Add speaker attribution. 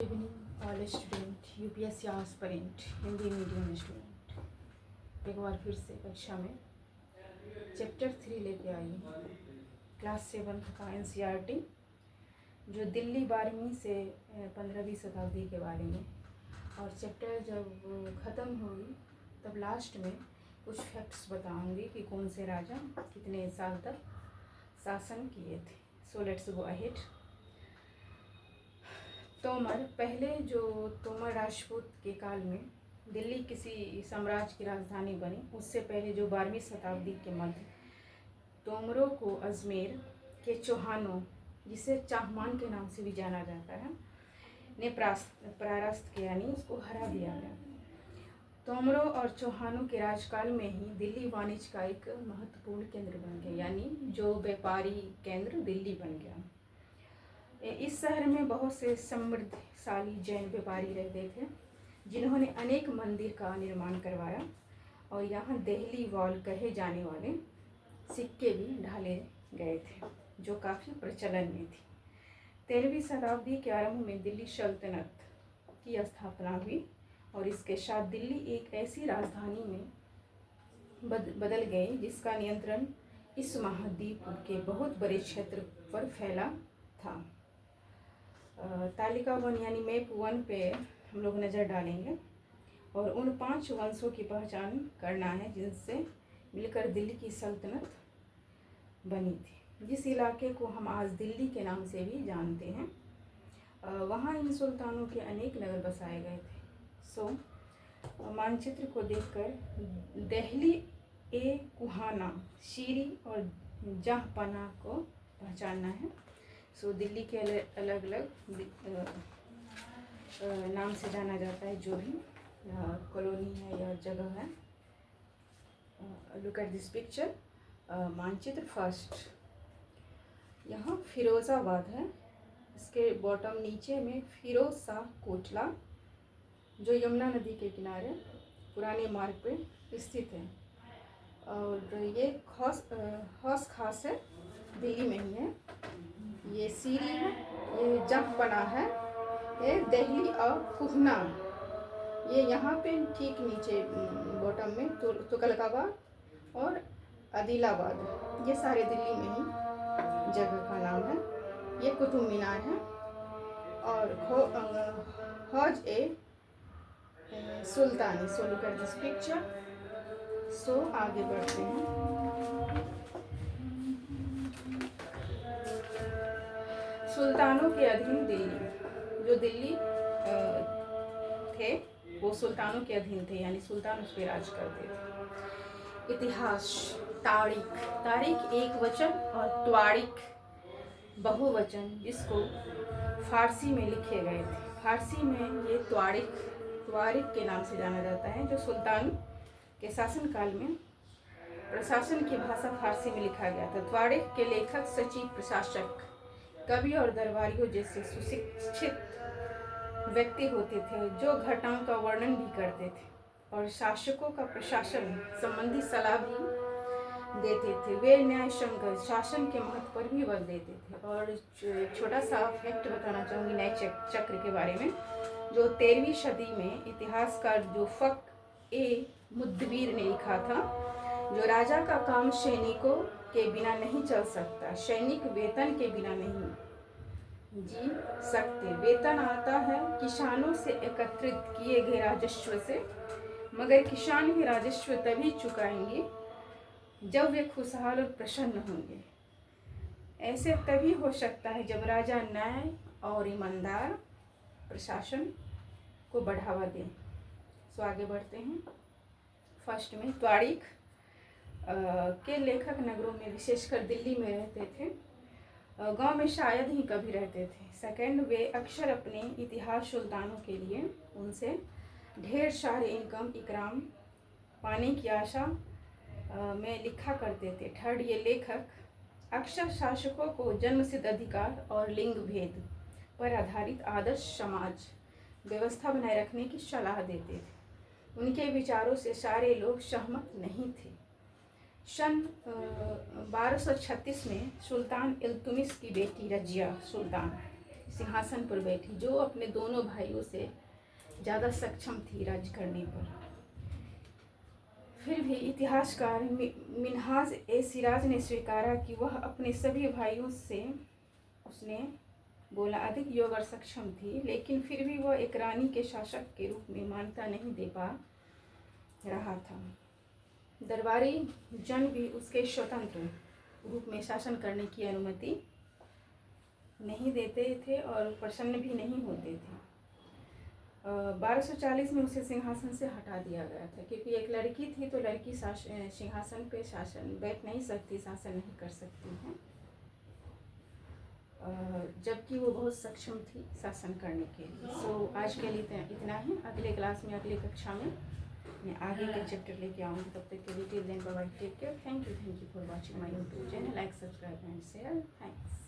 Speaker 1: Evening all student UPSC aspirant Hindi medium student एक बार फिर से कक्षा में चैप्टर 3 लेके आई हूँ क्लास 7 का एनसीईआरटी जो दिल्ली 12वीं से 15वीं शताब्दी के बारे में। और चैप्टर जब ख़त्म होगी तब लास्ट में कुछ फैक्ट्स बताऊंगी कि कौन से राजा कितने साल तक शासन किए थे। So let's go ahead. Tomar पहले जो तोमर राजपूत के काल में दिल्ली किसी साम्राज्य की राजधानी बनी, उससे पहले जो 12वीं शताब्दी के मध्य तोमरों को अजमेर के चौहानों, जिसे चाहमान के नाम से भी जाना जाता है, ने परास्त किया, यानी उसको हरा दिया गया। तोमरों और चौहानों के राजकाल में ही दिल्ली वाणिज्य का एक महत्वपूर्ण केंद्र बन गया, यानी जो व्यापारी केंद्र दिल्ली बन गया। इस शहर में बहुत से समृद्धशाली जैन व्यापारी रहते थे, जिन्होंने अनेक मंदिर का निर्माण करवाया और यहाँ देहली वॉल कहे जाने वाले सिक्के भी ढाले गए थे, जो काफ़ी प्रचलन में थी। 13वीं शताब्दी के आरंभ में दिल्ली सल्तनत की स्थापना हुई और इसके साथ दिल्ली एक ऐसी राजधानी में बदल गई जिसका नियंत्रण इस महाद्वीप के बहुत बड़े क्षेत्र पर फैला था। तालिका 1 यानी मैप 1 पे हम लोग नज़र डालेंगे और उन 5 वंशों की पहचान करना है जिनसे मिलकर दिल्ली की सल्तनत बनी थी, जिस इलाके को हम आज दिल्ली के नाम से भी जानते हैं। वहाँ इन सुल्तानों के अनेक नगर बसाए गए थे। सो मानचित्र को देखकर देहली ए कुहाना, शीरी और जहाँपना को पहचानना है। सो दिल्ली के अलग अलग नाम से जाना जाता है, जो भी कॉलोनी है या जगह है। Look at this picture. मानचित्र फर्स्ट, यहाँ फिरोज़ाबाद है, इसके बॉटम नीचे में फिरोज शाह कोटला, जो यमुना नदी के किनारे पुराने मार्ग पे स्थित है। और ये हौस खास है, दिल्ली में ही है। ये सीरी है, ये जहाँपना है, ये दिल्ली और कुहना, ये यहाँ पे ठीक नीचे बॉटम में तुगलकाबाद और आदिलाबाद, ये सारे दिल्ली में ही जगह का नाम है। ये कुतुब मीनार है और Hauz e Sultani. So look at this picture. So आगे बढ़ते हैं। सुल्तानों के अधीन दिल्ली, जो दिल्ली थे वो सुल्तानों के अधीन थे, यानी सुल्तान उस पर राज करते थे। इतिहास। तारीख एक वचन और त्वारिख बहुवचन, जिसको फारसी में लिखे गए थे। फारसी में ये त्वारिख के नाम से जाना जाता है, जो सुल्तान के शासनकाल में प्रशासन की भाषा फारसी में लिखा गया था। त्वारिख के लेखक सचिव, प्रशासक, कवि और दरबारियों जैसे सुशिक्षित व्यक्ति होते थे, जो घटनाओं का वर्णन भी करते थे और शासकों का प्रशासन संबंधी सलाह भी देते थे। वे न्यायसंगत शासन के महत्व पर भी बल देते थे। और छोटा सा फैक्ट बताना चाहूँगी न्याय चक्र के बारे में, जो 13वीं सदी में इतिहासकार जो फक ए मुदबिर ने लिखा था, जो राजा का काम सैनिकों के बिना नहीं चल सकता, सैनिक वेतन के बिना नहीं जी सकते। वेतन आता है किसानों से एकत्रित किए गए राजस्व से, मगर किसान भी राजस्व तभी चुकाएंगे जब वे खुशहाल और प्रसन्न होंगे। ऐसे तभी हो सकता है जब राजा न्याय और ईमानदार प्रशासन को बढ़ावा दे। सो आगे बढ़ते हैं। फर्स्ट में त्वारिख के लेखक नगरों में, विशेषकर दिल्ली में रहते थे, गांव में शायद ही कभी रहते थे। सेकंड, वे अक्सर अपने इतिहास सुल्तानों के लिए उनसे ढेर सारे इकराम पाने की आशा में लिखा करते थे। थर्ड, ये लेखक अक्सर शासकों को जन्मसिद्ध अधिकार और लिंग भेद पर आधारित आदर्श समाज व्यवस्था बनाए रखने की सलाह देते थे। उनके विचारों से सारे लोग सहमत नहीं थे। सन 1236 में सुल्तान इल्तुमिश की बेटी रजिया सुल्तान सिंहासन पर बैठी, जो अपने दोनों भाइयों से ज़्यादा सक्षम थी राज्य करने पर। फिर भी इतिहासकार मिन्हाज ए सिराज ने स्वीकारा कि वह अपने सभी भाइयों से, उसने बोला, अधिक योग्य और सक्षम थी, लेकिन फिर भी वह एक रानी के शासक के रूप में मान्यता नहीं दे पा रहा था। दरबारी जन भी उसके स्वतंत्र रूप में शासन करने की अनुमति नहीं देते थे और प्रसन्न भी नहीं होते थे। 1240 में उसे सिंहासन से हटा दिया गया था, क्योंकि एक लड़की थी तो लड़की सिंहासन पे बैठ नहीं सकती, शासन नहीं कर सकती है, जबकि वो बहुत सक्षम थी शासन करने के लिए। सो आज के लिए इतना ही। अगले क्लास में, अगली कक्षा में मैं आगे के चैप्टर लेके आऊँगी। तब तक के लिए till then bye bye, take care, thank you for watching my YouTube channel, like, subscribe and share, thanks.